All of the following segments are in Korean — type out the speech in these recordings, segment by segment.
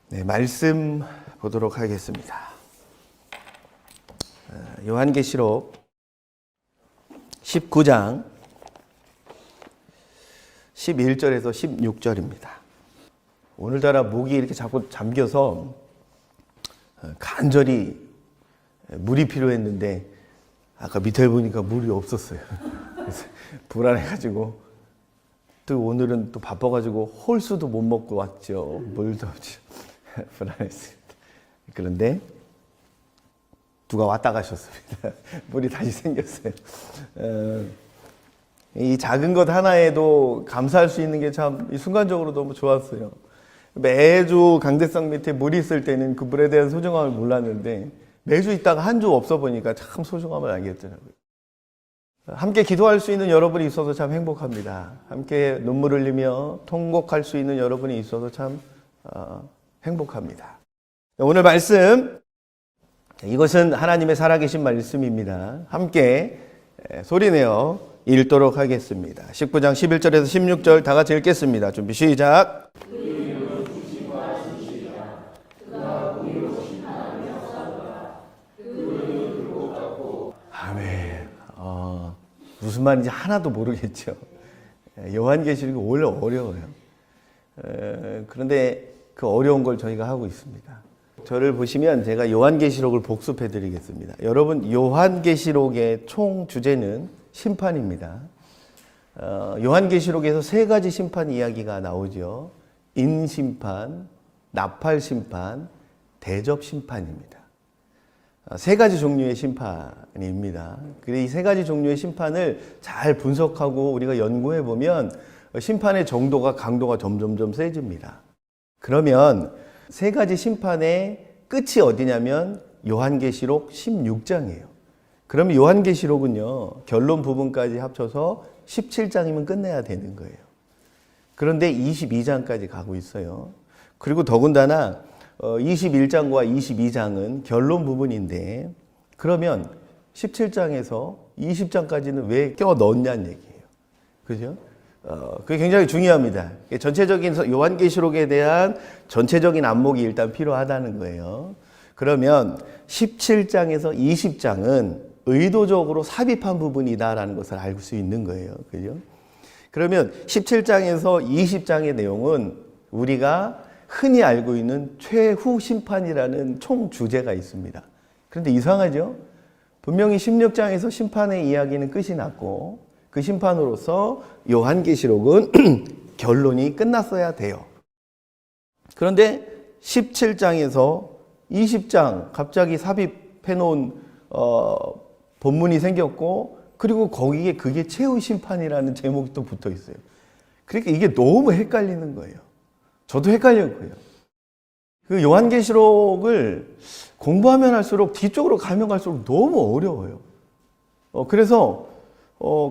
네, 말씀 보도록 하겠습니다. 요한계시록 19장 11절에서 16절입니다. 오늘따라 목이 이렇게 자꾸 잠겨서 간절히 물이 필요했는데 아까 밑에 보니까 물이 없었어요. 그래서 불안해가지고 또 오늘은 또 바빠가지고 홀수도 못 먹고 왔죠. 물도 없죠. 불안했습니다. 그런데 누가 왔다 가셨습니다. 물이 다시 생겼어요. 이 작은 것 하나에도 감사할 수 있는 게 참 순간적으로 너무 좋았어요. 매주 강대상 밑에 물이 있을 때는 그 물에 대한 소중함을 몰랐는데 매주 있다가 한 주 없어 보니까 참 소중함을 알겠더라고요. 함께 기도할 수 있는 여러분이 있어서 참 행복합니다. 함께 눈물 흘리며 통곡할 수 있는 여러분이 있어서 참 행복합니다. 오늘 말씀, 이것은 하나님의 살아계신 말씀입니다. 함께 소리내어 읽도록 하겠습니다. 19장 11절에서 16절 다 같이 읽겠습니다. 준비 시작. 아멘. 무슨 말인지 하나도 모르겠죠. 요한계시록이 원래 어려워요. 그런데 그 어려운 걸 저희가 하고 있습니다. 저를 보시면 제가 요한계시록을 복습해 드리겠습니다. 여러분, 요한계시록의 총 주제는 심판입니다. 요한계시록에서 세 가지 심판 이야기가 나오죠. 인심판, 나팔심판, 대접심판입니다. 세 가지 종류의 심판입니다. 그래서 이 세 가지 종류의 심판을 잘 분석하고 우리가 연구해 보면 심판의 정도가 강도가 점점점 세집니다. 그러면 세 가지 심판의 끝이 어디냐면 요한계시록 16장이에요. 그럼 요한계시록은요, 결론 부분까지 합쳐서 17장이면 끝내야 되는 거예요. 그런데 22장까지 가고 있어요. 그리고 더군다나 21장과 22장은 결론 부분인데 그러면 17장에서 20장까지는 왜 껴 넣었냐는 얘기예요. 그죠? 그게 굉장히 중요합니다. 전체적인 요한계시록에 대한 전체적인 안목이 일단 필요하다는 거예요. 그러면 17장에서 20장은 의도적으로 삽입한 부분이다라는 것을 알 수 있는 거예요. 그죠? 그러면 17장에서 20장의 내용은 우리가 흔히 알고 있는 최후 심판이라는 총 주제가 있습니다. 그런데 이상하죠? 분명히 16장에서 심판의 이야기는 끝이 났고 그 심판으로서 요한계시록은 결론이 끝났어야 돼요. 그런데 17장에서 20장 갑자기 삽입해 놓은 본문이 생겼고 그리고 거기에 그게 최후 심판이라는 제목이 또 붙어 있어요. 그러니까 이게 너무 헷갈리는 거예요. 저도 헷갈렸고요. 그 요한계시록을 공부하면 할수록 뒤쪽으로 가면 갈수록 너무 어려워요. 그래서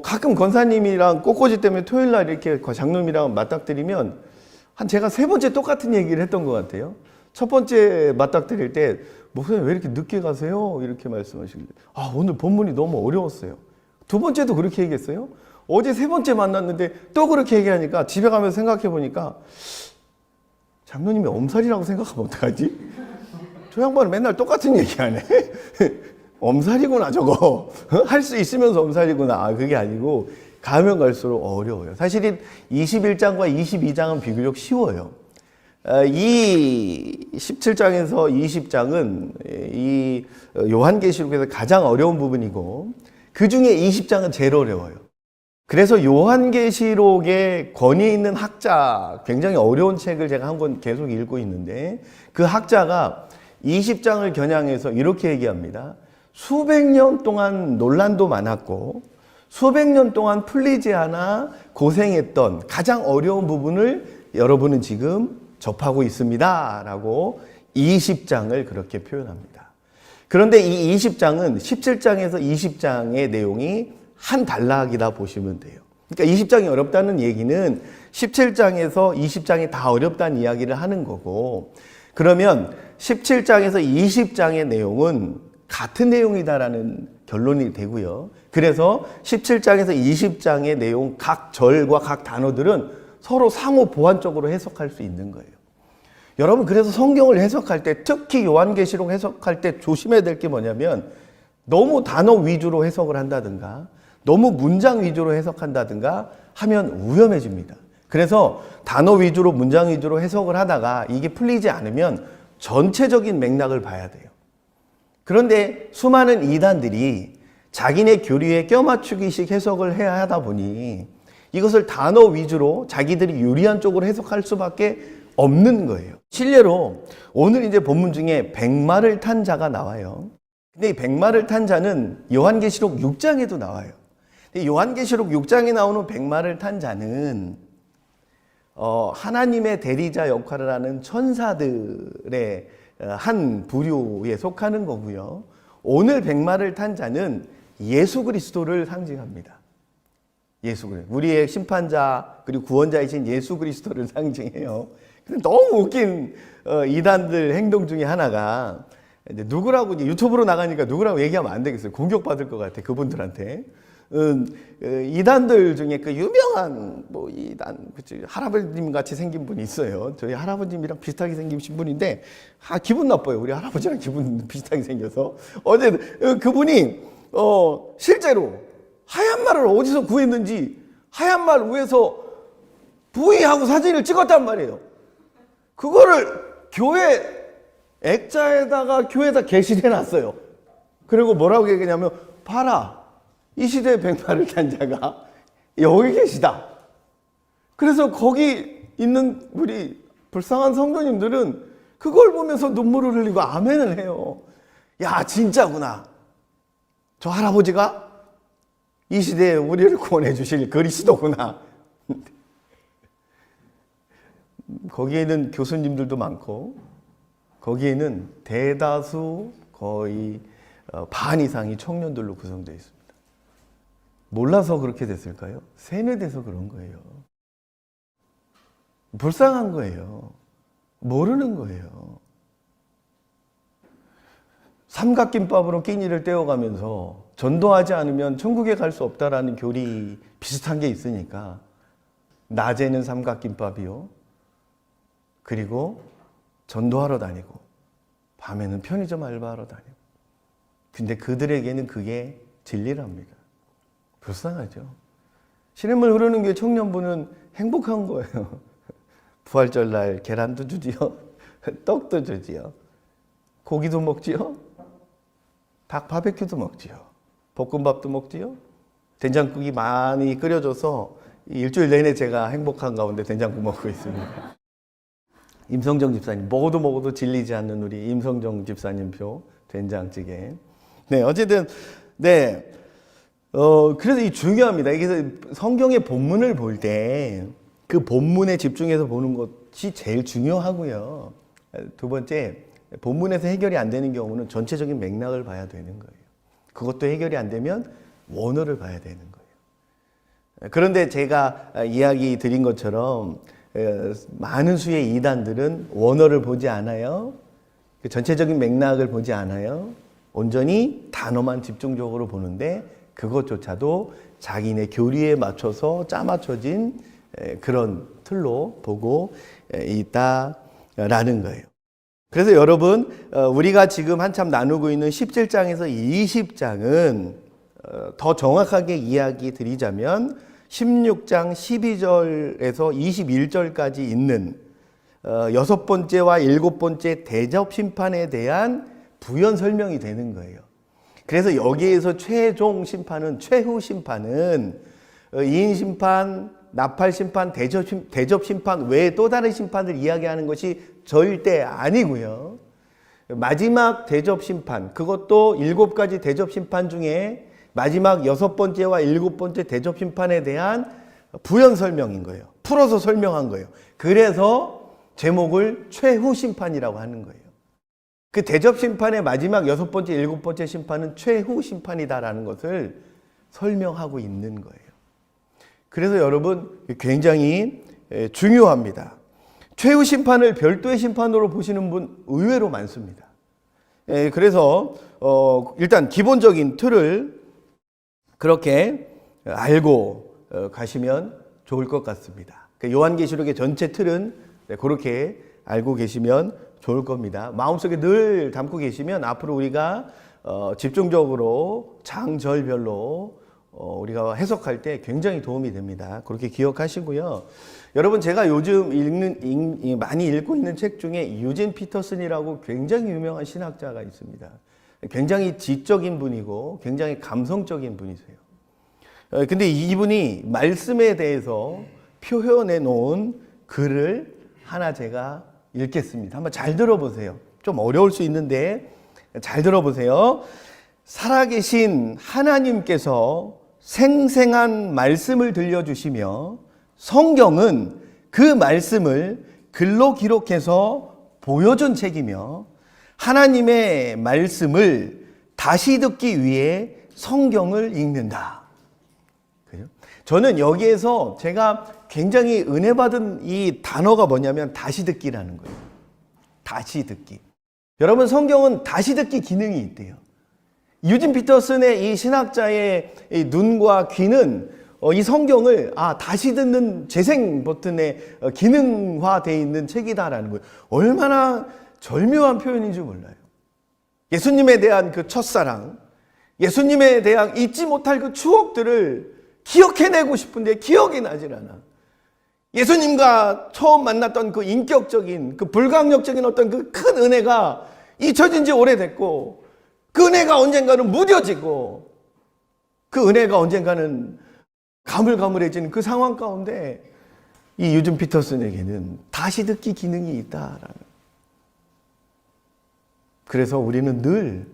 가끔 권사님이랑 꽃꽂이 때문에 토요일 날 이렇게 장로님이랑 맞닥뜨리면 제가 세 번째 똑같은 얘기를 했던 것 같아요. 첫 번째 맞닥뜨릴 때 목사님 왜 이렇게 늦게 가세요? 이렇게 말씀하시길래 오늘 본문이 너무 어려웠어요. 두 번째도 그렇게 얘기했어요. 어제 세 번째 만났는데 또 그렇게 얘기하니까 집에 가면서 생각해 보니까 장로님이 엄살이라고 생각하면 어떡하지? 저 양반은 맨날 똑같은 얘기하네. 엄살이구나 저거. 할 수 있으면서 엄살이구나. 그게 아니고 가면 갈수록 어려워요. 사실은 21장과 22장은 비교적 쉬워요. 이 17장에서 20장은 이 요한계시록에서 가장 어려운 부분이고 그 중에 20장은 제일 어려워요. 그래서 요한계시록에 권위 있는 학자, 굉장히 어려운 책을 제가 한 권 계속 읽고 있는데 그 학자가 20장을 겨냥해서 이렇게 얘기합니다. 수백 년 동안 논란도 많았고 수백 년 동안 풀리지 않아 고생했던 가장 어려운 부분을 여러분은 지금 접하고 있습니다. 라고 20장을 그렇게 표현합니다. 그런데 이 20장은 17장에서 20장의 내용이 한 단락이다 보시면 돼요. 그러니까 20장이 어렵다는 얘기는 17장에서 20장이 다 어렵다는 이야기를 하는 거고 그러면 17장에서 20장의 내용은 같은 내용이다라는 결론이 되고요. 그래서 17장에서 20장의 내용 각 절과 각 단어들은 서로 상호 보완적으로 해석할 수 있는 거예요. 여러분, 그래서 성경을 해석할 때, 특히 요한계시록 해석할 때 조심해야 될 게 뭐냐면 너무 단어 위주로 해석을 한다든가 너무 문장 위주로 해석한다든가 하면 위험해집니다. 그래서 단어 위주로 문장 위주로 해석을 하다가 이게 풀리지 않으면 전체적인 맥락을 봐야 돼요. 그런데 수많은 이단들이 자기네 교리에 껴맞추기식 해석을 해야 하다 보니 이것을 단어 위주로 자기들이 유리한 쪽으로 해석할 수밖에 없는 거예요. 실례로 오늘 이제 본문 중에 백마를 탄 자가 나와요. 근데 이 백마를 탄 자는 요한계시록 6장에도 나와요. 근데 요한계시록 6장에 나오는 백마를 탄 자는 하나님의 대리자 역할을 하는 천사들의 한 부류에 속하는 거고요. 오늘 백마를 탄 자는 예수 그리스도를 상징합니다. 예수 그리스도. 우리의 심판자 그리고 구원자이신 예수 그리스도를 상징해요. 근데 너무 웃긴 이단들 행동 중에 하나가 이제 누구라고 이제 유튜브로 나가니까 누구라고 얘기하면 안 되겠어요. 공격받을 것 같아, 그분들한테. 이단들 중에 그 유명한 뭐 이단, 그치, 할아버님 같이 생긴 분이 있어요. 저희 할아버님이랑 비슷하게 생기신 분인데, 기분 나빠요. 우리 할아버지랑 기분 비슷하게 생겨서. 어제 그분이, 실제로 하얀 말을 어디서 구했는지 하얀 말 위에서 부위하고 사진을 찍었단 말이에요. 그거를 교회 액자에다가 교회에다 게시해 놨어요. 그리고 뭐라고 얘기하냐면, 봐라, 이 시대의 백마를 탄 자가 여기 계시다. 그래서 거기 있는 우리 불쌍한 성도님들은 그걸 보면서 눈물을 흘리고 아멘을 해요. 야, 진짜구나. 저 할아버지가 이 시대에 우리를 구원해 주실 그리스도구나. 거기에는 교수님들도 많고 거기에는 대다수 거의 반 이상이 청년들로 구성되어 있습니다. 몰라서 그렇게 됐을까요? 세뇌돼서 그런 거예요. 불쌍한 거예요. 모르는 거예요. 삼각김밥으로 끼니를 때워가면서 전도하지 않으면 천국에 갈 수 없다라는 교리 비슷한 게 있으니까 낮에는 삼각김밥이요. 그리고 전도하러 다니고 밤에는 편의점 알바하러 다니고. 근데 그들에게는 그게 진리랍니다. 불쌍하죠. 시냇물 흐르는 교회 청년부는 행복한 거예요. 부활절 날 계란도 주지요. 떡도 주지요. 고기도 먹지요. 닭 바베큐도 먹지요. 볶음밥도 먹지요. 된장국이 많이 끓여줘서 일주일 내내 제가 행복한 가운데 된장국 먹고 있습니다. 임성정 집사님, 먹어도 질리지 않는 우리 임성정 집사님표 된장찌개. 네, 어쨌든, 네. 그래서 이 중요합니다. 이게 성경의 본문을 볼 때 그 본문에 집중해서 보는 것이 제일 중요하고요. 두 번째, 본문에서 해결이 안 되는 경우는 전체적인 맥락을 봐야 되는 거예요. 그것도 해결이 안 되면 원어를 봐야 되는 거예요. 그런데 제가 이야기 드린 것처럼 많은 수의 이단들은 원어를 보지 않아요. 전체적인 맥락을 보지 않아요. 온전히 단어만 집중적으로 보는데 그것조차도 자기네 교리에 맞춰서 짜맞춰진 그런 틀로 보고 있다라는 거예요. 그래서 여러분, 우리가 지금 한참 나누고 있는 17장에서 20장은 더 정확하게 이야기 드리자면 16장 12절에서 21절까지 있는 6번째와 7번째 대접 심판에 대한 부연 설명이 되는 거예요. 그래서 여기에서 최종 심판은, 최후 심판은 이인 심판, 나팔 심판, 대접 심판 외에 또 다른 심판을 이야기하는 것이 절대 아니고요. 마지막 대접 심판, 그것도 7가지 대접 심판 중에 마지막 6번째와 7번째 대접 심판에 대한 부연 설명인 거예요. 풀어서 설명한 거예요. 그래서 제목을 최후 심판이라고 하는 거예요. 그 대접 심판의 마지막 6번째, 7번째 심판은 최후 심판이다라는 것을 설명하고 있는 거예요. 그래서 여러분 굉장히 중요합니다. 최후 심판을 별도의 심판으로 보시는 분 의외로 많습니다. 그래서 일단 기본적인 틀을 그렇게 알고 가시면 좋을 것 같습니다. 요한계시록의 전체 틀은 그렇게 알고 계시면 좋을 겁니다. 마음속에 늘 담고 계시면 앞으로 우리가 집중적으로 장절별로 우리가 해석할 때 굉장히 도움이 됩니다. 그렇게 기억하시고요. 여러분, 제가 요즘 많이 읽고 있는 책 중에 유진 피터슨이라고 굉장히 유명한 신학자가 있습니다. 굉장히 지적인 분이고 굉장히 감성적인 분이세요. 근데 이분이 말씀에 대해서 표현해 놓은 글을 하나 제가 읽겠습니다. 한번 잘 들어보세요. 좀 어려울 수 있는데 잘 들어보세요. 살아계신 하나님께서 생생한 말씀을 들려주시며 성경은 그 말씀을 글로 기록해서 보여준 책이며 하나님의 말씀을 다시 듣기 위해 성경을 읽는다. 저는 여기에서 제가 굉장히 은혜 받은 이 단어가 뭐냐면 다시 듣기라는 거예요. 다시 듣기. 여러분, 성경은 다시 듣기 기능이 있대요. 유진 피터슨의 이 신학자의 이 눈과 귀는 이 성경을 다시 듣는 재생 버튼에 기능화되어 있는 책이다라는 거예요. 얼마나 절묘한 표현인지 몰라요. 예수님에 대한 그 첫사랑, 예수님에 대한 잊지 못할 그 추억들을 기억해내고 싶은데 기억이 나질 않아. 예수님과 처음 만났던 그 인격적인, 그 불강력적인 어떤 그 큰 은혜가 잊혀진 지 오래됐고, 그 은혜가 언젠가는 무뎌지고, 그 은혜가 언젠가는 가물가물해지는 그 상황 가운데 이 유진 피터슨에게는 다시 듣기 기능이 있다라는. 그래서 우리는 늘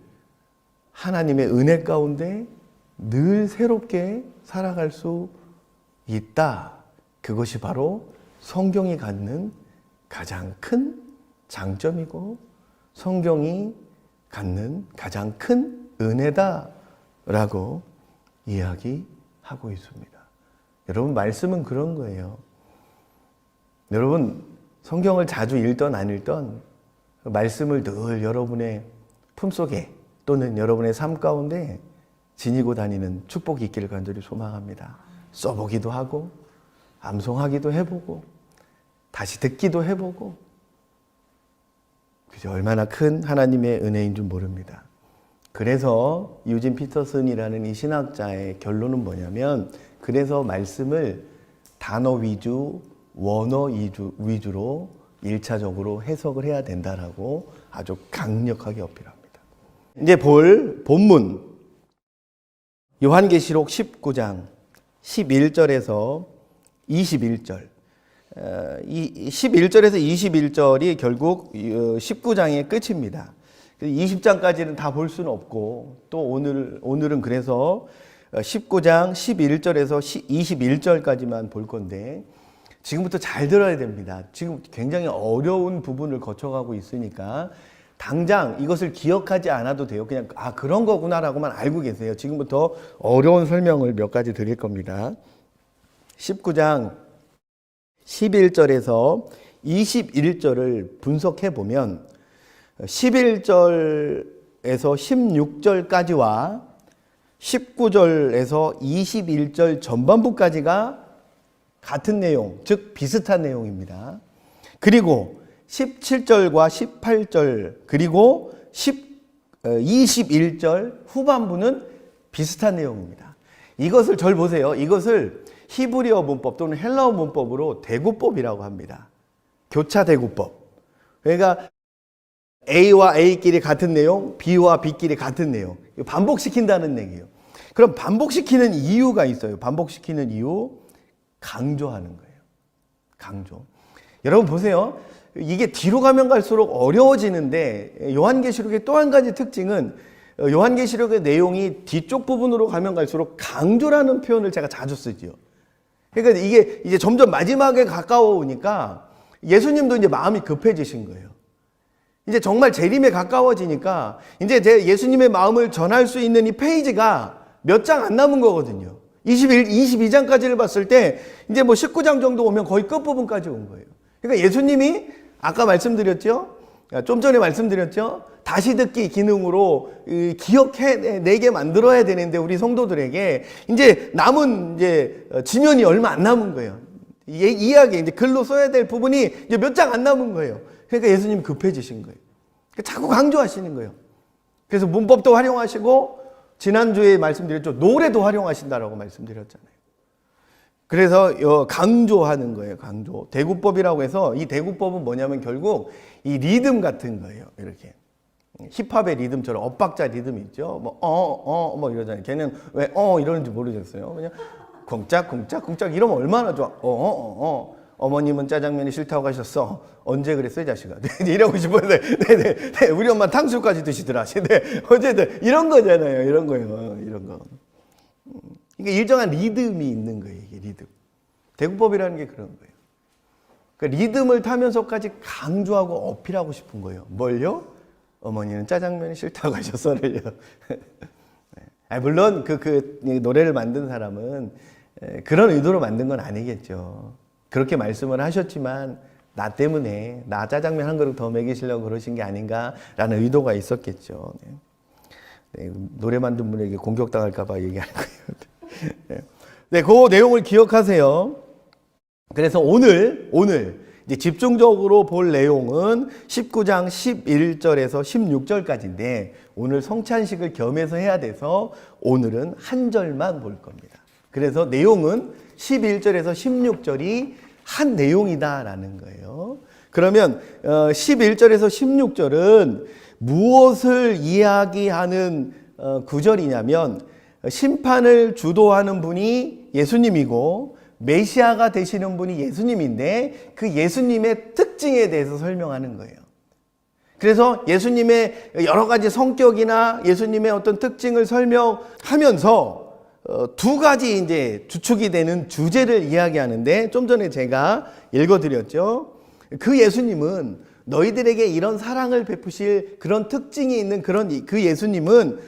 하나님의 은혜 가운데 늘 새롭게 살아갈 수 있다. 그것이 바로 성경이 갖는 가장 큰 장점이고 성경이 갖는 가장 큰 은혜다라고 이야기하고 있습니다. 여러분, 말씀은 그런 거예요. 여러분, 성경을 자주 읽던 안 읽던 말씀을 늘 여러분의 품속에 또는 여러분의 삶 가운데 지니고 다니는 축복이 있기를 간절히 소망합니다. 써보기도 하고 암송하기도 해보고 다시 듣기도 해보고, 그죠? 얼마나 큰 하나님의 은혜인 줄 모릅니다. 그래서 유진 피터슨이라는 이 신학자의 결론은 뭐냐면, 그래서 말씀을 단어 위주, 원어 위주로 1차적으로 해석을 해야 된다라고 아주 강력하게 어필합니다. 이제 볼 본문 요한계시록 19장 11절에서 21절. 이 11절에서 21절이 결국 19장의 끝입니다. 20장까지는 다 볼 수는 없고, 또 오늘은 그래서 19장 11절에서 21절까지만 볼 건데, 지금부터 잘 들어야 됩니다. 지금 굉장히 어려운 부분을 거쳐가고 있으니까 당장 이것을 기억하지 않아도 돼요. 그냥 그런 거구나라고만 알고 계세요. 지금부터 어려운 설명을 몇 가지 드릴 겁니다. 19장 11절에서 21절을 분석해 보면 11절에서 16절까지와 19절에서 21절 전반부까지가 같은 내용, 즉 비슷한 내용입니다. 그리고 17절과 18절 그리고 21절 후반부는 비슷한 내용입니다. 이것을 잘 보세요. 이것을 히브리어 문법 또는 헬라어 문법으로 대구법이라고 합니다. 교차 대구법. 그러니까 A와 A끼리 같은 내용, B와 B끼리 같은 내용. 반복시킨다는 얘기예요. 그럼 반복시키는 이유가 있어요. 반복시키는 이유, 강조하는 거예요. 강조. 여러분 보세요. 이게 뒤로 가면 갈수록 어려워지는데, 요한계시록의 또 한 가지 특징은 요한계시록의 내용이 뒤쪽 부분으로 가면 갈수록 강조라는 표현을 제가 자주 쓰지요. 그러니까 이게 이제 점점 마지막에 가까워 오니까 예수님도 이제 마음이 급해지신 거예요. 이제 정말 재림에 가까워지니까 이제 예수님의 마음을 전할 수 있는 이 페이지가 몇 장 안 남은 거거든요. 22장까지를 봤을 때 이제 뭐 19장 정도 오면 거의 끝부분까지 온 거예요. 그러니까 예수님이 아까 말씀드렸죠? 좀 전에 말씀드렸죠? 다시 듣기 기능으로 기억해내게 만들어야 되는데 우리 성도들에게 이제 남은 이제 지면이 얼마 안 남은 거예요. 이야기 이제 글로 써야 될 부분이 이제 몇 장 안 남은 거예요. 그러니까 예수님 급해지신 거예요. 그러니까 자꾸 강조하시는 거예요. 그래서 문법도 활용하시고 지난주에 말씀드렸죠. 노래도 활용하신다라고 말씀드렸잖아요. 그래서 강조하는 거예요. 강조. 대구법이라고 해서 이 대구법은 뭐냐면 결국 이 리듬 같은 거예요. 이렇게. 힙합의 리듬처럼 엇박자 리듬 있죠. 뭐 이러잖아요. 걔는 왜 이러는지 모르겠어요. 그냥 쿵짝쿵짝쿵짝 이러면 얼마나 좋아. 어머님은 짜장면이 싫다고 하셨어. 언제 그랬어요, 자식아? 이러고 싶었는데, 네. 우리 엄마 탕수육까지 드시더라. 네, 어쨌든 이런 거잖아요. 이런 거예요. 이런 거. 그러니까 일정한 리듬이 있는 거예요. 이게 리듬. 대구법이라는 게 그런 거예요. 그러니까 리듬을 타면서까지 강조하고 어필하고 싶은 거예요. 뭘요? 어머니는 짜장면이 싫다고 하셨어요. 물론 그 노래를 만든 사람은 그런 의도로 만든 건 아니겠죠. 그렇게 말씀을 하셨지만 나 때문에 나 짜장면 한 그릇 더 먹이시려고 그러신 게 아닌가라는 의도가 있었겠죠. 네, 노래 만든 분에게 공격당할까 봐 얘기하는 거예요. 네, 그 내용을 기억하세요. 그래서 오늘 이제 집중적으로 볼 내용은 19장 11절에서 16절까지인데 오늘 성찬식을 겸해서 해야 돼서 오늘은 한 절만 볼 겁니다. 그래서 내용은 11절에서 16절이 한 내용이다라는 거예요. 그러면 11절에서 16절은 무엇을 이야기하는 구절이냐면 심판을 주도하는 분이 예수님이고 메시아가 되시는 분이 예수님인데 그 예수님의 특징에 대해서 설명하는 거예요. 그래서 예수님의 여러 가지 성격이나 예수님의 어떤 특징을 설명하면서 두 가지 이제 주축이 되는 주제를 이야기하는데 좀 전에 제가 읽어드렸죠. 그 예수님은 너희들에게 이런 사랑을 베푸실 그런 특징이 있는 그 예수님은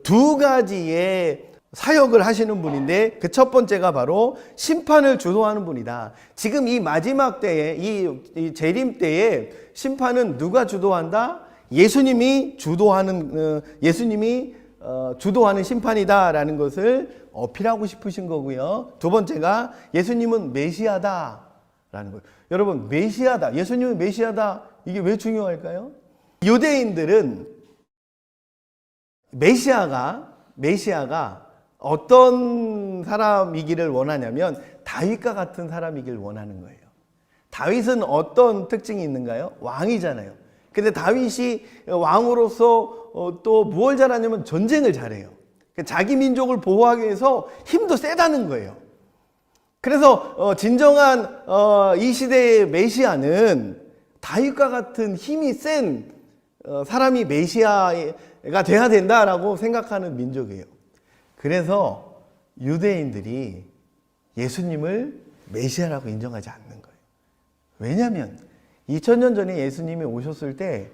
두 가지의 사역을 하시는 분인데 그 첫 번째가 바로 심판을 주도하는 분이다. 지금 이 마지막 때에 이 재림 때에 심판은 누가 주도한다? 예수님이 주도하는 심판이다라는 것을 어필하고 싶으신 거고요. 두 번째가 예수님은 메시아다라는 거예요. 여러분, 메시아다. 예수님은 메시아다. 이게 왜 중요할까요? 유대인들은 메시아가 어떤 사람이기를 원하냐면 다윗과 같은 사람이길 원하는 거예요. 다윗은 어떤 특징이 있는가요? 왕이잖아요. 근데 다윗이 왕으로서 또 무엇을 잘하냐면 전쟁을 잘해요. 자기 민족을 보호하기 위해서 힘도 세다는 거예요. 그래서 진정한 이 시대의 메시아는 다윗과 같은 힘이 센 사람이 메시아가 돼야 된다라고 생각하는 민족이에요. 그래서 유대인들이 예수님을 메시아라고 인정하지 않는 거예요. 왜냐하면 2000년 전에 예수님이 오셨을 때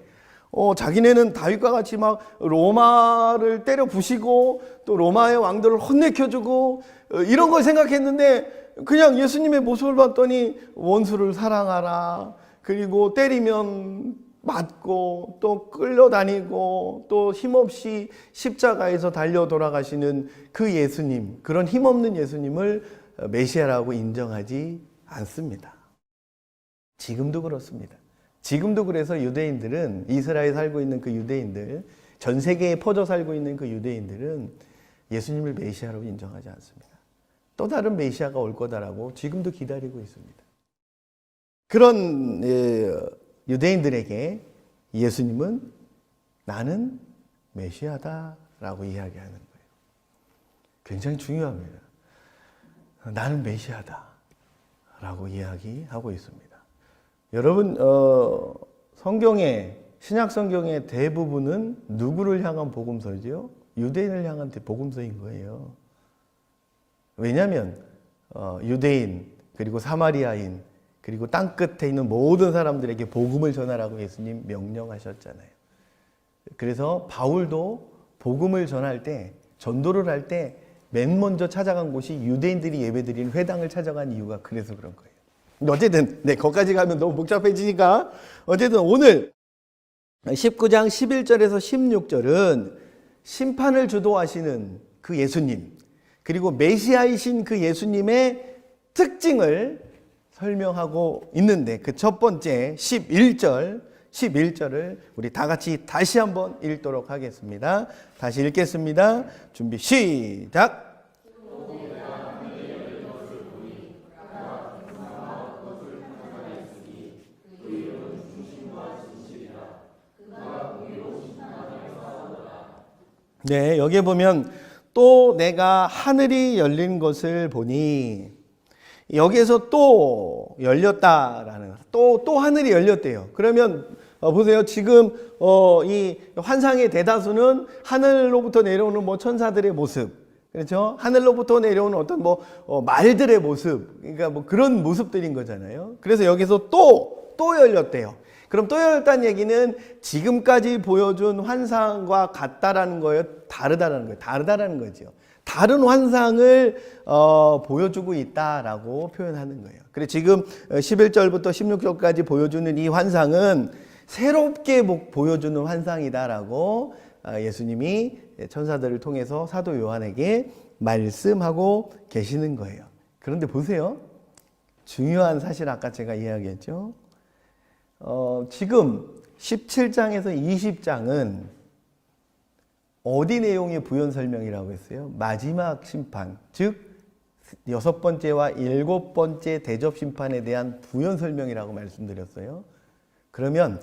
자기네는 다윗과 같이 막 로마를 때려 부시고 또 로마의 왕들을 혼내켜주고 이런 걸 생각했는데 그냥 예수님의 모습을 봤더니 원수를 사랑하라, 그리고 때리면 맞고 또 끌려다니고 또 힘없이 십자가에서 달려 돌아가시는 그 예수님, 그런 힘없는 예수님을 메시아라고 인정하지 않습니다. 지금도 그렇습니다. 지금도 그래서 유대인들은, 이스라엘에 살고 있는 그 유대인들, 전 세계에 퍼져 살고 있는 그 유대인들은 예수님을 메시아로 인정하지 않습니다. 또 다른 메시아가 올 거다라고 지금도 기다리고 있습니다. 그런 유대인들에게 예수님은 나는 메시아다라고 이야기하는 거예요. 굉장히 중요합니다. 나는 메시아다라고 이야기하고 있습니다. 여러분, 신약 성경의 대부분은 누구를 향한 복음서죠? 유대인을 향한 복음서인 거예요. 왜냐하면 유대인, 그리고 사마리아인, 그리고 땅끝에 있는 모든 사람들에게 복음을 전하라고 예수님 명령하셨잖아요. 그래서 바울도 복음을 전할 때, 전도를 할 때 맨 먼저 찾아간 곳이 유대인들이 예배드리는 회당을 찾아간 이유가 그래서 그런 거예요. 어쨌든 거기까지 가면 너무 복잡해지니까 어쨌든 오늘 19장 11절에서 16절은 심판을 주도하시는 그 예수님, 그리고 메시아이신 그 예수님의 특징을 설명하고 있는데 그 첫 번째 11절 11절을 우리 다 같이 다시 한번 읽도록 하겠습니다. 다시 읽겠습니다. 준비 시작. 네, 여기에 보면 또 내가 하늘이 열린 것을 보니, 여기에서 또 열렸다라는, 또 하늘이 열렸대요. 그러면 보세요. 지금 이 환상의 대다수는 하늘로부터 내려오는 뭐 천사들의 모습, 그렇죠? 하늘로부터 내려오는 어떤 말들의 모습, 그러니까 뭐 그런 모습들인 거잖아요. 그래서 여기서 또 열렸대요. 그럼 또 열렸다는 얘기는 지금까지 보여준 환상과 같다라는 거예요? 다르다라는 거예요? 다르다라는 거죠. 다른 환상을 보여주고 있다라고 표현하는 거예요. 그래서 지금 11절부터 16절까지 보여주는 이 환상은 새롭게 보여주는 환상이다라고 예수님이 천사들을 통해서 사도 요한에게 말씀하고 계시는 거예요. 그런데 보세요. 중요한 사실 아까 제가 이야기했죠. 지금 17장에서 20장은 어디 내용의 부연 설명이라고 했어요? 마지막 심판, 즉 6번째와 7번째 대접 심판에 대한 부연 설명이라고 말씀드렸어요. 그러면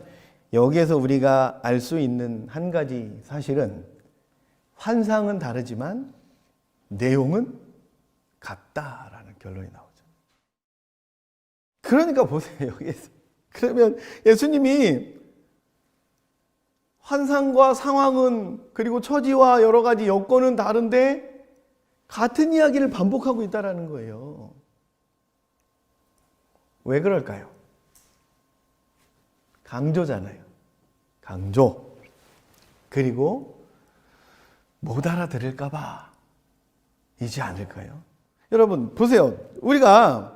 여기에서 우리가 알 수 있는 한 가지 사실은 환상은 다르지만 내용은 같다라는 결론이 나오죠. 그러니까 보세요. 여기에서. 그러면 예수님이 환상과 상황은 그리고 처지와 여러 가지 여건은 다른데 같은 이야기를 반복하고 있다는 거예요. 왜 그럴까요? 강조잖아요. 강조. 그리고 못 알아들을까 봐 이지 않을까요? 여러분 보세요. 우리가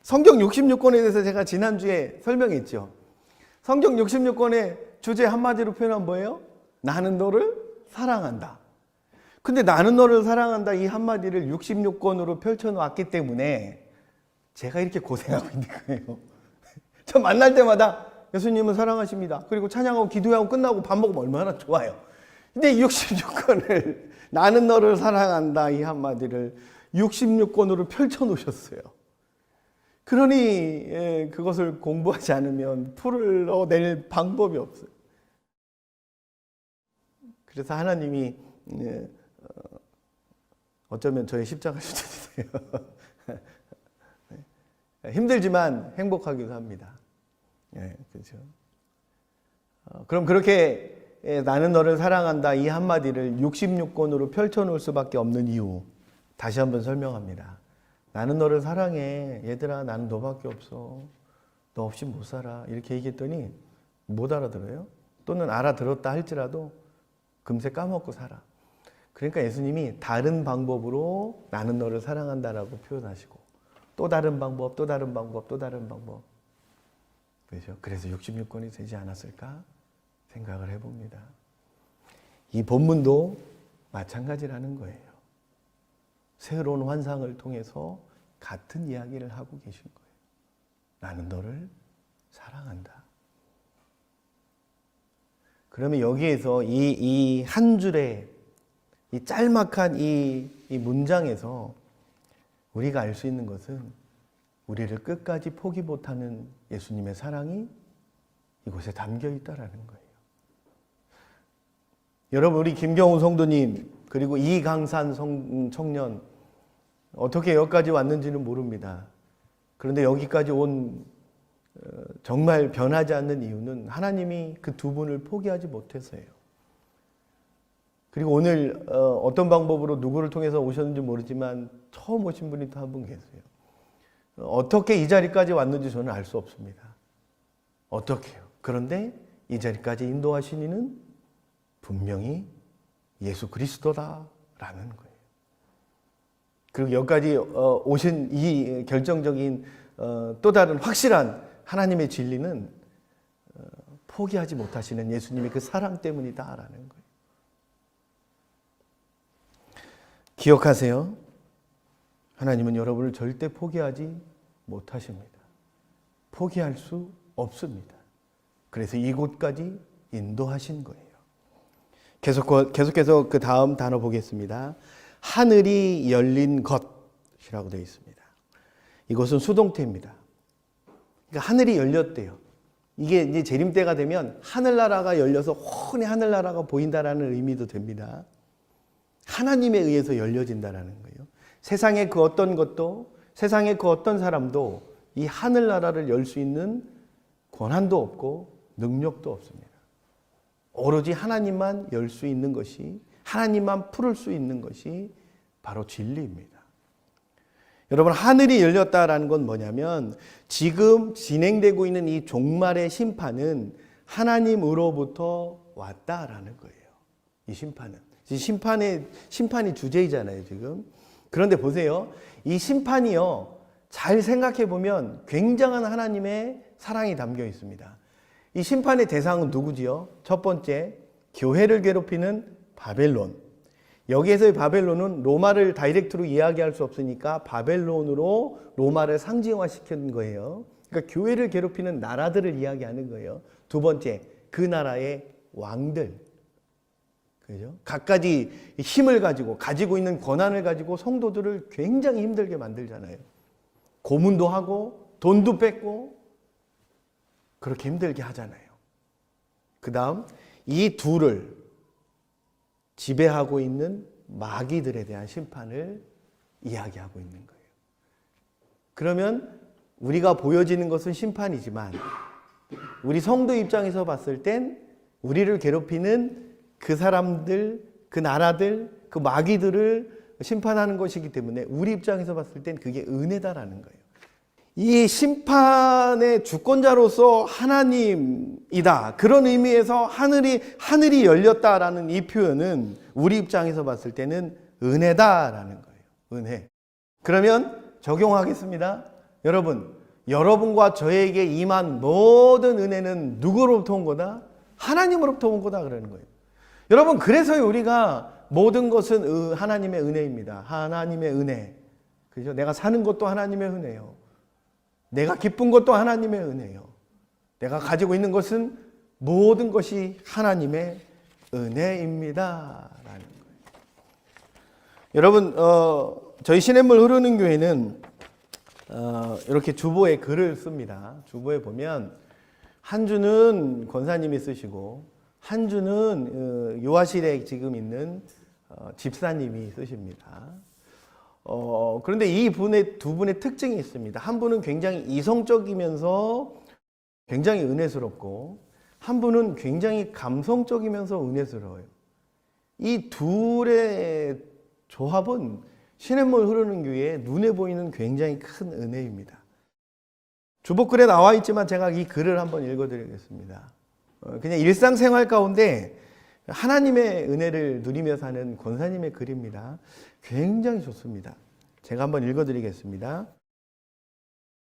성경 66권에 대해서 제가 지난주에 설명했죠. 성경 66권의 주제 한마디로 표현한 뭐예요? 나는 너를 사랑한다. 근데 나는 너를 사랑한다 이 한마디를 66권으로 펼쳐놓았기 때문에 제가 이렇게 고생하고 있는 거예요. 저 만날 때마다 예수님은 사랑하십니다. 그리고 찬양하고 기도하고 끝나고 밥 먹으면 얼마나 좋아요. 근데 66권을 나는 너를 사랑한다 이 한마디를 66권으로 펼쳐놓으셨어요. 그러니 그것을 공부하지 않으면 풀어낼 방법이 없어요. 그래서 하나님이 어쩌면 저의 십자가 주셨어요. 힘들지만 행복하기도 합니다. 그렇죠. 그럼 그렇게 나는 너를 사랑한다 이 한마디를 66권으로 펼쳐놓을 수밖에 없는 이유 다시 한번 설명합니다. 나는 너를 사랑해. 얘들아, 나는 너밖에 없어. 너 없이 못 살아. 이렇게 얘기했더니 못 알아들어요. 또는 알아들었다 할지라도 금세 까먹고 살아. 그러니까 예수님이 다른 방법으로 나는 너를 사랑한다라고 표현하시고 또 다른 방법, 또 다른 방법, 또 다른 방법. 그렇죠? 그래서 66권이 되지 않았을까 생각을 해봅니다. 이 본문도 마찬가지라는 거예요. 새로운 환상을 통해서 같은 이야기를 하고 계신 거예요. 나는 너를 사랑한다. 그러면 여기에서 이 한 줄의 이 짤막한 이 문장에서 우리가 알 수 있는 것은 우리를 끝까지 포기 못하는 예수님의 사랑이 이곳에 담겨 있다라는 거예요. 여러분, 우리 김경우 성도님 그리고 이강산 청년 어떻게 여기까지 왔는지는 모릅니다. 그런데 여기까지 온 정말 변하지 않는 이유는 하나님이 그 두 분을 포기하지 못해서예요. 그리고 오늘 어떤 방법으로 누구를 통해서 오셨는지 모르지만 처음 오신 분이 또 한 분 계세요. 어떻게 이 자리까지 왔는지 저는 알 수 없습니다. 어떻게요? 그런데 이 자리까지 인도하신 이는 분명히 예수 그리스도다라는 거예요. 그리고 여기까지 오신 이 결정적인 또 다른 확실한 하나님의 진리는 포기하지 못하시는 예수님의 그 사랑 때문이다라는 거예요. 기억하세요. 하나님은 여러분을 절대 포기하지 못하십니다. 포기할 수 없습니다. 그래서 이곳까지 인도하신 거예요. 계속해서 그 다음 단어 보겠습니다. 하늘이 열린 것이라고 되어 있습니다. 이것은 수동태입니다. 그러니까 하늘이 열렸대요. 이게 이제 재림 때가 되면 하늘나라가 열려서 훤히 하늘나라가 보인다라는 의미도 됩니다. 하나님에 의해서 열려진다라는 거예요. 세상의 그 어떤 것도, 세상의 그 어떤 사람도 이 하늘나라를 열 수 있는 권한도 없고 능력도 없습니다. 오로지 하나님만 열 수 있는 것이, 하나님만 풀을 수 있는 것이 바로 진리입니다. 여러분, 하늘이 열렸다라는 건 뭐냐면 지금 진행되고 있는 이 종말의 심판은 하나님으로부터 왔다라는 거예요. 이 심판은. 심판이 주제이잖아요, 지금. 그런데 보세요. 이 심판이요, 잘 생각해 보면 굉장한 하나님의 사랑이 담겨 있습니다. 이 심판의 대상은 누구지요? 첫 번째, 교회를 괴롭히는 바벨론. 여기에서의 바벨론은 로마를 다이렉트로 이야기할 수 없으니까 바벨론으로 로마를 상징화시킨 거예요. 그러니까 교회를 괴롭히는 나라들을 이야기하는 거예요. 두 번째, 그 나라의 왕들. 그죠? 갖가지 힘을 가지고 있는 권한을 가지고 성도들을 굉장히 힘들게 만들잖아요. 고문도 하고 돈도 뺏고 그렇게 힘들게 하잖아요. 그 다음, 이 둘을 지배하고 있는 마귀들에 대한 심판을 이야기하고 있는 거예요. 그러면 우리가 보여지는 것은 심판이지만 우리 성도 입장에서 봤을 땐 우리를 괴롭히는 그 사람들, 그 나라들, 그 마귀들을 심판하는 것이기 때문에 우리 입장에서 봤을 땐 그게 은혜다라는 거예요. 이 심판의 주권자로서 하나님이다. 그런 의미에서 하늘이 열렸다라는 이 표현은 우리 입장에서 봤을 때는 은혜다라는 거예요. 은혜. 그러면 적용하겠습니다. 여러분과 저에게 임한 모든 은혜는 누구로부터 온 거다? 하나님으로부터 온 거다 그러는 거예요. 여러분, 그래서 우리가 모든 것은 하나님의 은혜입니다. 하나님의 은혜. 그죠? 내가 사는 것도 하나님의 은혜예요. 내가 기쁜 것도 하나님의 은혜예요. 내가 가지고 있는 것은 모든 것이 하나님의 은혜입니다. 라는 거예요. 여러분, 저희 시냇물 흐르는 교회는 이렇게 주보에 글을 씁니다. 주보에 보면 한 주는 권사님이 쓰시고 한 주는 요하실에 지금 있는 집사님이 쓰십니다. 그런데 두 분의 특징이 있습니다. 한 분은 굉장히 이성적이면서 굉장히 은혜스럽고 한 분은 굉장히 감성적이면서 은혜스러워요. 이 둘의 조합은 시냇물 흐르는 교회에 눈에 보이는 굉장히 큰 은혜입니다. 주보글에 나와 있지만 제가 이 글을 한번 읽어드리겠습니다. 그냥 일상생활 가운데 하나님의 은혜를 누리며 사는 권사님의 글입니다. 굉장히 좋습니다. 제가 한번 읽어드리겠습니다.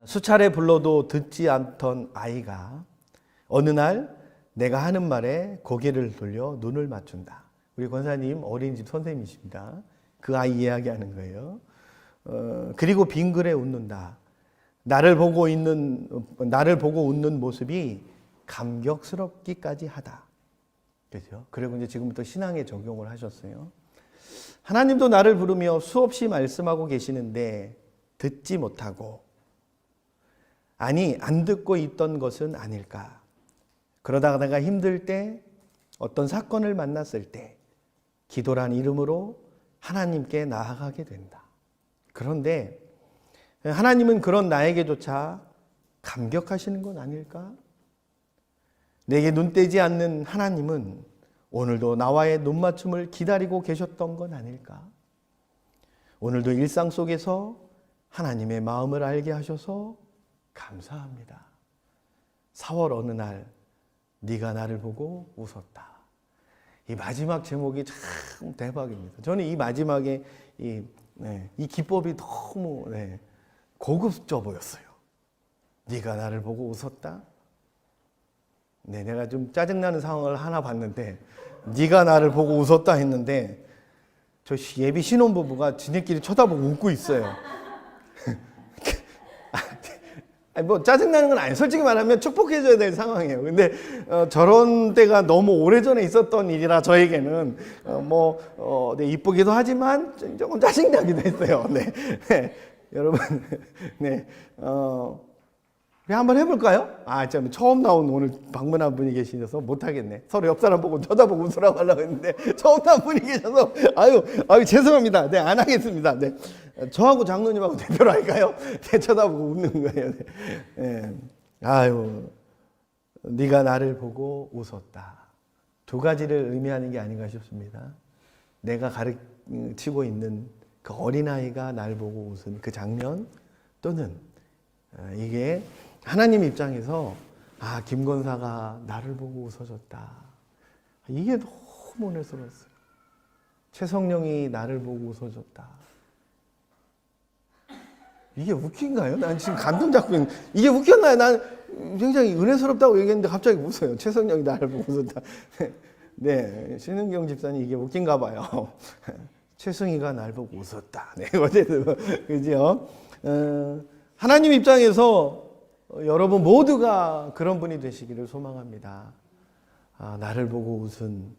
수차례 불러도 듣지 않던 아이가 어느 날 내가 하는 말에 고개를 돌려 눈을 맞춘다. 우리 권사님 어린이집 선생님이십니다. 그 아이 이야기하는 거예요. 그리고 빙그레 웃는다. 나를 보고 웃는 모습이 감격스럽기까지 하다. 그죠? 그리고 이제 지금부터 신앙에 적용을 하셨어요. 하나님도 나를 부르며 수없이 말씀하고 계시는데 듣지 못하고, 아니 안 듣고 있던 것은 아닐까. 그러다가 내가 힘들 때, 어떤 사건을 만났을 때 기도란 이름으로 하나님께 나아가게 된다. 그런데 하나님은 그런 나에게조차 감격하시는 건 아닐까? 내게 눈 떼지 않는 하나님은 오늘도 나와의 눈맞춤을 기다리고 계셨던 건 아닐까? 오늘도 일상 속에서 하나님의 마음을 알게 하셔서 감사합니다. 4월 어느 날 네가 나를 보고 웃었다. 이 마지막 제목이 참 대박입니다. 저는 이 마지막에 이 기법이 너무 고급져 보였어요. 네가 나를 보고 웃었다. 내가 좀 짜증나는 상황을 하나 봤는데 네가 나를 보고 웃었다 했는데 저 예비 신혼부부가 지네끼리 쳐다보고 웃고 있어요. 아니 뭐 짜증나는 건 아니에요. 솔직히 말하면 축복해줘야 될 상황이에요. 근데 저런 때가 너무 오래전에 있었던 일이라 저에게는 네, 이쁘기도 하지만 조금 짜증나기도 했어요. 네. 네. 여러분, 네. 우리 한번 해볼까요? 참 처음 나온 오늘 방문한 분이 계시셔서 못하겠네. 서로 옆 사람 보고 쳐다보고 웃으라고 하려고 했는데 처음 나온 분이 계셔서 아유 죄송합니다. 네, 안 하겠습니다. 네. 저하고 장로님하고 대표로 할까요? 네, 쳐다보고 웃는 거예요. 네. 아유, 네가 나를 보고 웃었다. 두 가지를 의미하는 게 아닌가 싶습니다. 내가 가르치고 있는 그 어린아이가 날 보고 웃은 그 장면, 또는 이게 하나님 입장에서 김 권사가 나를 보고 웃어줬다. 이게 너무 은혜스러웠어요. 최성령이 나를 보고 웃어줬다. 이게 웃긴가요? 난 지금 감동 잡고 있는, 이게 웃겼나요? 난 굉장히 은혜스럽다고 얘기했는데 갑자기 웃어요. 최성령이 나를 보고 웃었다. 네, 신은경 집사님 이게 웃긴가 봐요. 최승희가 날 보고 웃었다. 네, 어쨌든 그죠? 하나님 입장에서 여러분 모두가 그런 분이 되시기를 소망합니다. 나를 보고 웃은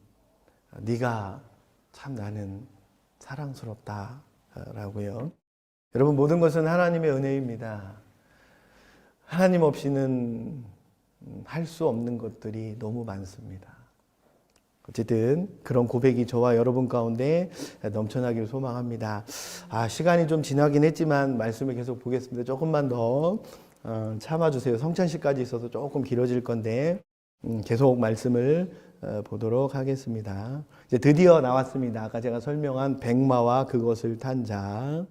네가 참 나는 사랑스럽다라고요. 여러분 모든 것은 하나님의 은혜입니다. 하나님 없이는 할 수 없는 것들이 너무 많습니다. 어쨌든 그런 고백이 저와 여러분 가운데 넘쳐나기를 소망합니다. 시간이 좀 지나긴 했지만 말씀을 계속 보겠습니다. 조금만 더 참아주세요. 성찬식까지 있어서 조금 길어질 건데 계속 말씀을 보도록 하겠습니다. 이제 드디어 나왔습니다. 아까 제가 설명한 백마와 그것을 탄 자.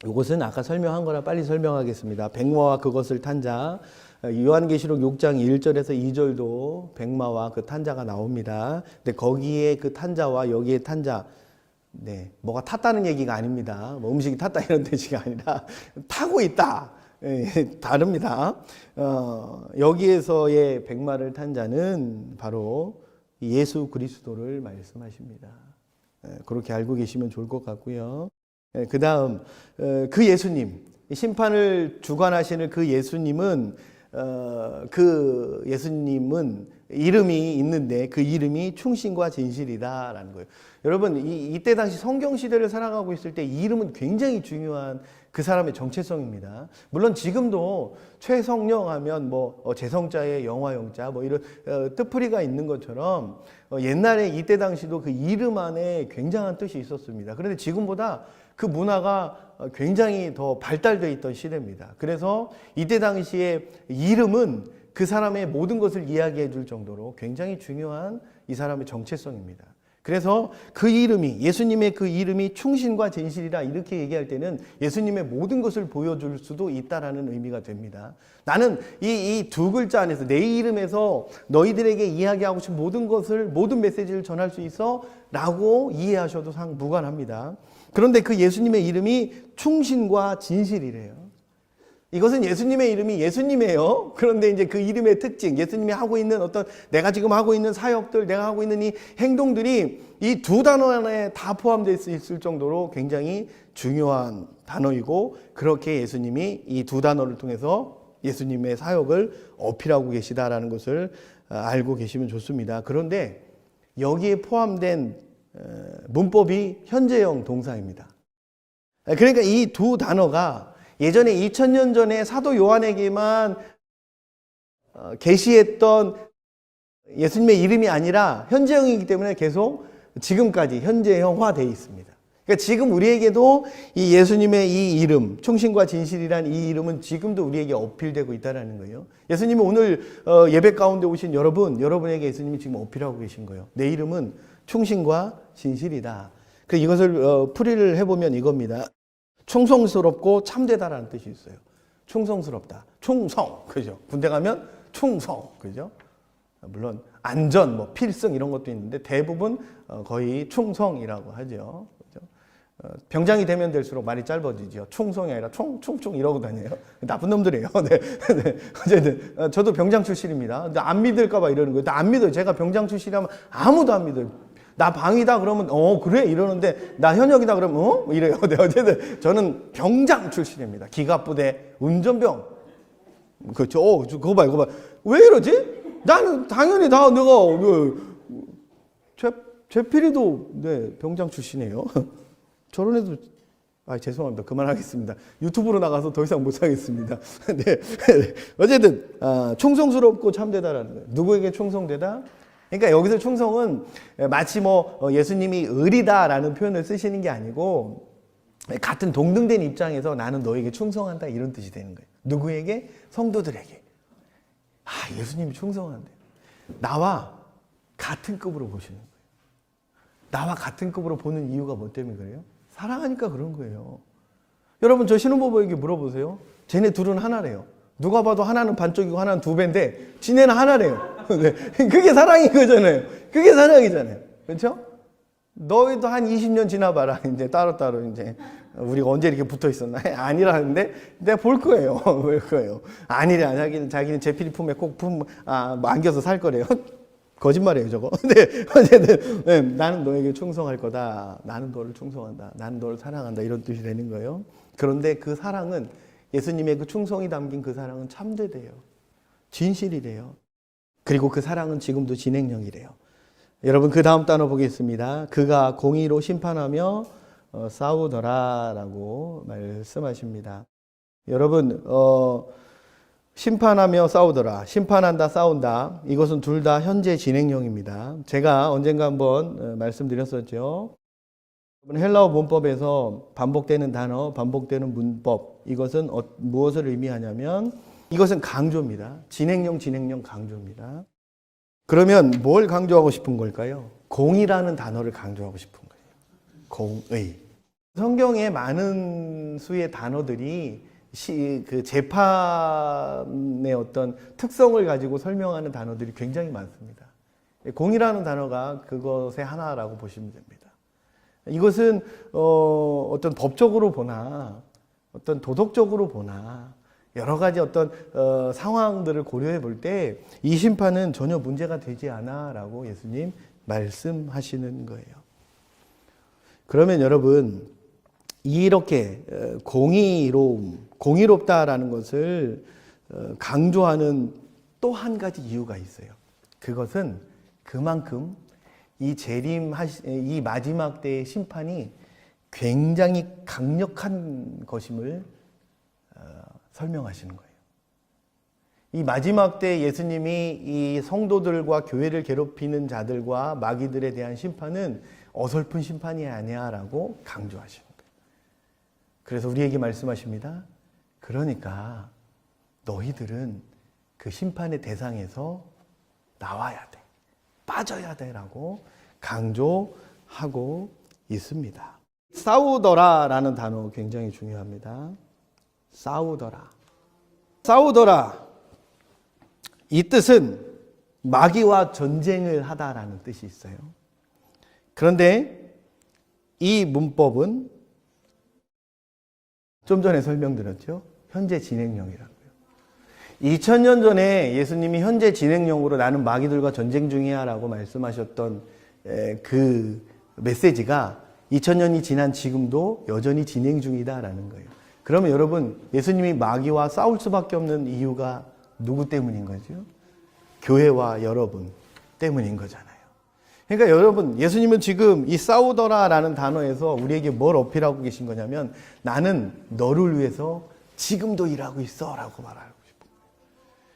이것은 아까 설명한 거라 빨리 설명하겠습니다. 백마와 그것을 탄 자. 요한계시록 6장 1절에서 2절도 백마와 그 탄자가 나옵니다. 근데 거기에 그 탄자와 여기에 탄자, 네, 뭐가 탔다는 얘기가 아닙니다. 뭐 음식이 탔다 이런 뜻이 아니라 타고 있다. 다릅니다. 여기에서의 백마를 탄 자는 바로 예수 그리스도를 말씀하십니다. 그렇게 알고 계시면 좋을 것 같고요. 그 다음 그 예수님, 심판을 주관하시는 그 예수님은 이름이 있는데 그 이름이 충신과 진실이다라는 거예요. 여러분 이때 당시 성경 시대를 살아가고 있을 때 이 이름은 굉장히 중요한 그 사람의 정체성입니다. 물론 지금도 최성령 하면 재성자의 영화영자 이런 뜻풀이가 있는 것처럼 옛날에 이때 당시도 그 이름 안에 굉장한 뜻이 있었습니다. 그런데 지금보다 그 문화가 굉장히 더 발달되어 있던 시대입니다. 그래서 이때 당시에 이름은 그 사람의 모든 것을 이야기해 줄 정도로 굉장히 중요한 이 사람의 정체성입니다. 그래서 그 이름이, 예수님의 그 이름이 충신과 진실이라 이렇게 얘기할 때는 예수님의 모든 것을 보여줄 수도 있다라는 의미가 됩니다. 나는 이 두 글자 안에서 내 이름에서 너희들에게 이야기하고 싶은 모든 것을, 모든 메시지를 전할 수 있어 라고 이해하셔도 무관합니다. 그런데 그 예수님의 이름이 충신과 진실이래요. 이것은 예수님의 이름이 예수님이에요. 그런데 이제 그 이름의 특징, 예수님이 하고 있는 내가 지금 하고 있는 사역들, 내가 하고 있는 이 행동들이 이 두 단어 안에 다 포함되어 있을 정도로 굉장히 중요한 단어이고, 그렇게 예수님이 이 두 단어를 통해서 예수님의 사역을 어필하고 계시다라는 것을 알고 계시면 좋습니다. 그런데 여기에 포함된 문법이 현재형 동사입니다. 그러니까 이 두 단어가 예전에 2000년 전에 사도 요한에게만 계시했던 예수님의 이름이 아니라 현재형이기 때문에 계속 지금까지 현재형화되어 있습니다. 그러니까 지금 우리에게도 이 예수님의 이 이름, 충신과 진실이란 이 이름은 지금도 우리에게 어필되고 있다는 거예요. 예수님은 오늘 예배 가운데 오신 여러분에게 예수님이 지금 어필하고 계신 거예요. 내 이름은 충신과 진실이다. 그래서 이것을 풀이를 해보면 이겁니다. 충성스럽고 참되다라는 뜻이 있어요. 충성스럽다. 충성. 그죠? 군대 가면 충성. 그죠? 물론 안전, 필승 이런 것도 있는데 대부분 거의 충성이라고 하죠. 그죠? 병장이 되면 될수록 말이 짧아지죠. 충성이 아니라 충충 이러고 다녀요. 나쁜 놈들이에요. 네. 네. 어쨌든 저도 병장 출신입니다. 근데 안 믿을까 봐 이러는 거예요. 안 믿어요. 제가 병장 출신이라면 아무도 안 믿어요. 나 방이다 그러면 그래 이러는데 나 현역이다 그러면 이래요. 네, 어쨌든 저는 병장 출신입니다. 기갑부대 운전병. 그렇죠. 그거 봐요. 왜 이러지? 나는 당연히 다 내가 제필이도 네 병장 출신이에요. 저런 애도 죄송합니다. 그만하겠습니다. 유튜브로 나가서 더 이상 못 하겠습니다. 네. 어쨌든 충성스럽고 참되다라는 거예요. 누구에게 충성되다? 그러니까 여기서 충성은 마치 예수님이 의리다라는 표현을 쓰시는 게 아니고 같은 동등된 입장에서 나는 너에게 충성한다 이런 뜻이 되는 거예요. 누구에게? 성도들에게. 예수님이 충성한대요. 나와 같은 급으로 보시는 거예요. 나와 같은 급으로 보는 이유가 뭐 때문에 그래요? 사랑하니까 그런 거예요. 여러분 저 신혼부부에게 물어보세요. 쟤네 둘은 하나래요. 누가 봐도 하나는 반쪽이고 하나는 두 배인데 지네는 하나래요. 네. 그게 사랑인 거잖아요. 그게 사랑이잖아요. 그렇죠? 너희도 한 20년 지나봐라. 이제 따로따로 이제 우리가 언제 이렇게 붙어 있었나? 아니라는데 내가 볼 거예요. 볼 거예요. 아니래. 자기는 제필이 품에 꼭 안겨서 살 거래요. 거짓말이에요, 저거. 네, 어쨌든 네, 나는 너에게 충성할 거다. 나는 너를 충성한다. 나는 너를 사랑한다. 이런 뜻이 되는 거예요. 그런데 그 사랑은 예수님의 그 충성이 담긴 그 사랑은 참되대요. 진실이래요. 그리고 그 사랑은 지금도 진행형이래요. 여러분 그 다음 단어 보겠습니다. 그가 공의로 심판하며 싸우더라라고 말씀하십니다. 여러분 심판하며 싸우더라. 심판한다, 싸운다. 이것은 둘 다 현재 진행형입니다. 제가 언젠가 한번 말씀드렸었죠. 헬라어 문법에서 반복되는 단어, 반복되는 문법. 이것은 무엇을 의미하냐면 이것은 강조입니다. 진행형 강조입니다. 그러면 뭘 강조하고 싶은 걸까요? 공이라는 단어를 강조하고 싶은 거예요. 공의. 성경에 많은 수의 단어들이 그 재판의 어떤 특성을 가지고 설명하는 단어들이 굉장히 많습니다. 공이라는 단어가 그것의 하나라고 보시면 됩니다. 이것은 어떤 법적으로 보나 어떤 도덕적으로 보나 여러 가지 어떤 상황들을 고려해 볼 때 이 심판은 전혀 문제가 되지 않아 라고 예수님 말씀하시는 거예요. 그러면 여러분 이렇게 공의롭다라는 것을 강조하는 또 한 가지 이유가 있어요. 그것은 그만큼 이 마지막 때의 심판이 굉장히 강력한 것임을 설명하시는 거예요. 이 마지막 때 예수님이 이 성도들과 교회를 괴롭히는 자들과 마귀들에 대한 심판은 어설픈 심판이 아니야라고 강조하시는 거예요. 그래서 우리에게 말씀하십니다. 그러니까 너희들은 그 심판의 대상에서 나와야 돼. 빠져야 돼라고 강조하고 있습니다. 싸우더라라는 단어 굉장히 중요합니다. 싸우더라. 이 뜻은 마귀와 전쟁을 하다라는 뜻이 있어요. 그런데 이 문법은 좀 전에 설명드렸죠. 현재 진행형이라고요. 2000년 전에 예수님이 현재 진행형으로 나는 마귀들과 전쟁 중이야 라고 말씀하셨던 그 메시지가 2000년이 지난 지금도 여전히 진행 중이다라는 거예요. 그러면 여러분 예수님이 마귀와 싸울 수밖에 없는 이유가 누구 때문인 거죠? 교회와 여러분 때문인 거잖아요. 그러니까 여러분 예수님은 지금 이 싸우더라라는 단어에서 우리에게 뭘 어필하고 계신 거냐면 나는 너를 위해서 지금도 일하고 있어 라고 말하고 싶어요.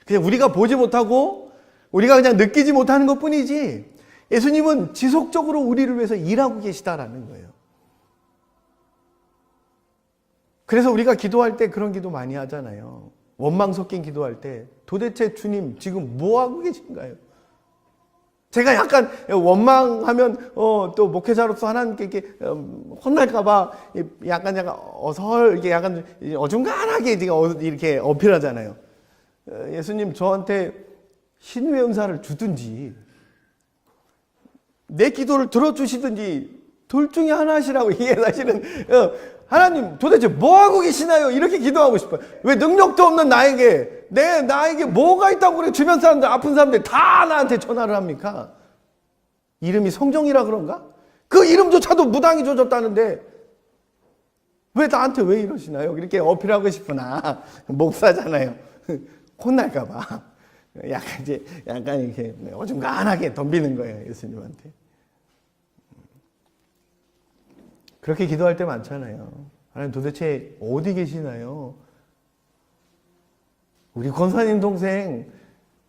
그냥 우리가 보지 못하고 우리가 그냥 느끼지 못하는 것뿐이지 예수님은 지속적으로 우리를 위해서 일하고 계시다라는 거예요. 그래서 우리가 기도할 때 그런 기도 많이 하잖아요. 원망 섞인 기도할 때 도대체 주님 지금 뭐 하고 계신가요? 제가 약간 원망하면 또 목회자로서 하나님께 혼날까봐 약간 이렇게 약간 어중간하게 이렇게 어필하잖아요. 예수님 저한테 신유의 은사를 주든지 내 기도를 들어주시든지 둘 중에 하나 하시라고. 이게 사실은 하나님 도대체 뭐 하고 계시나요? 이렇게 기도하고 싶어요. 왜 능력도 없는 나에게 뭐가 있다고 그래? 주변 사람들 아픈 사람들 다 나한테 전화를 합니까? 이름이 성정이라 그런가? 그 이름조차도 무당이 줘줬다는데 왜 나한테 왜 이러시나요? 이렇게 어필하고 싶으나 목사잖아요. 혼날까봐 약간 이렇게 어중간하게 덤비는 거예요, 예수님한테. 그렇게 기도할 때 많잖아요. 하나님 도대체 어디 계시나요? 우리 권사님 동생,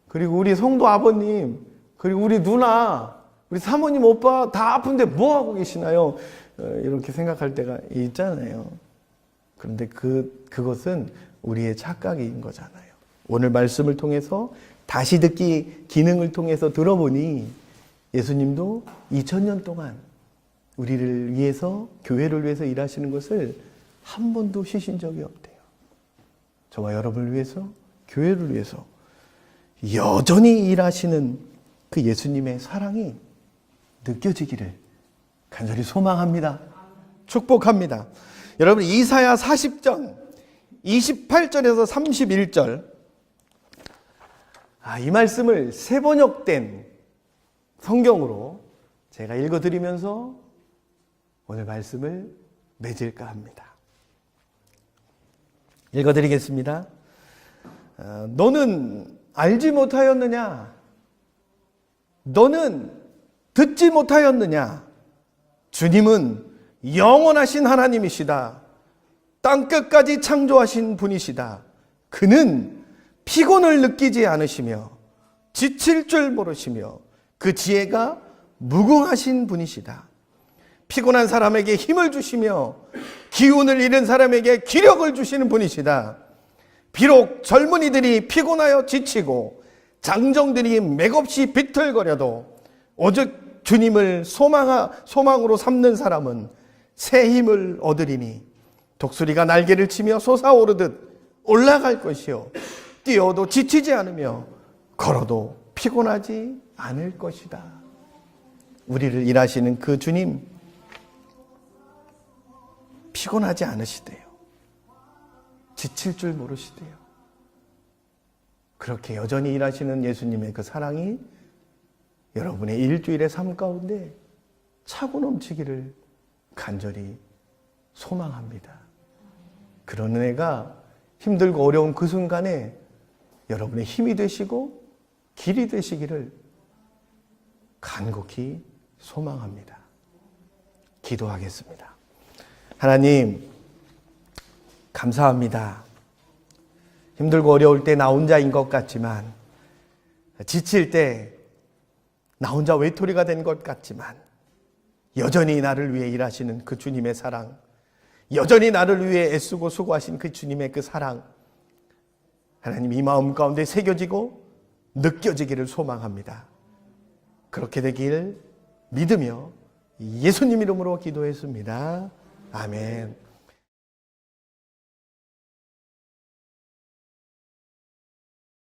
그리고 우리 성도 아버님, 그리고 우리 누나, 우리 사모님 오빠 다 아픈데 뭐 하고 계시나요? 이렇게 생각할 때가 있잖아요. 그런데 그것은 우리의 착각인 거잖아요. 오늘 말씀을 통해서 다시 듣기 기능을 통해서 들어보니 예수님도 2000년 동안 우리를 위해서, 교회를 위해서 일하시는 것을 한 번도 쉬신 적이 없대요. 저와 여러분을 위해서, 교회를 위해서 여전히 일하시는 그 예수님의 사랑이 느껴지기를 간절히 소망합니다. 축복합니다. 여러분, 이사야 40장 28절에서 31절, 이 말씀을 새 번역된 성경으로 제가 읽어드리면서 오늘 말씀을 맺을까 합니다. 읽어드리겠습니다. 너는 알지 못하였느냐? 너는 듣지 못하였느냐? 주님은 영원하신 하나님이시다. 땅끝까지 창조하신 분이시다. 그는 피곤을 느끼지 않으시며 지칠 줄 모르시며 그 지혜가 무궁하신 분이시다. 피곤한 사람에게 힘을 주시며 기운을 잃은 사람에게 기력을 주시는 분이시다. 비록 젊은이들이 피곤하여 지치고 장정들이 맥없이 비틀거려도 오직 주님을 소망으로 삼는 사람은 새 힘을 얻으리니 독수리가 날개를 치며 솟아오르듯 올라갈 것이요 뛰어도 지치지 않으며 걸어도 피곤하지 않을 것이다. 우리를 일하시는 그 주님, 피곤하지 않으시대요. 지칠 줄 모르시대요. 그렇게 여전히 일하시는 예수님의 그 사랑이 여러분의 일주일의 삶 가운데 차고 넘치기를 간절히 소망합니다. 그런 은혜가 힘들고 어려운 그 순간에 여러분의 힘이 되시고 길이 되시기를 간곡히 소망합니다. 기도하겠습니다. 하나님, 감사합니다. 힘들고 어려울 때 나 혼자인 것 같지만, 지칠 때 나 혼자 외톨이가 된 것 같지만, 여전히 나를 위해 일하시는 그 주님의 사랑, 여전히 나를 위해 애쓰고 수고하신 그 주님의 그 사랑, 하나님, 이 마음 가운데 새겨지고 느껴지기를 소망합니다. 그렇게 되길 믿으며 예수님 이름으로 기도했습니다. 아멘.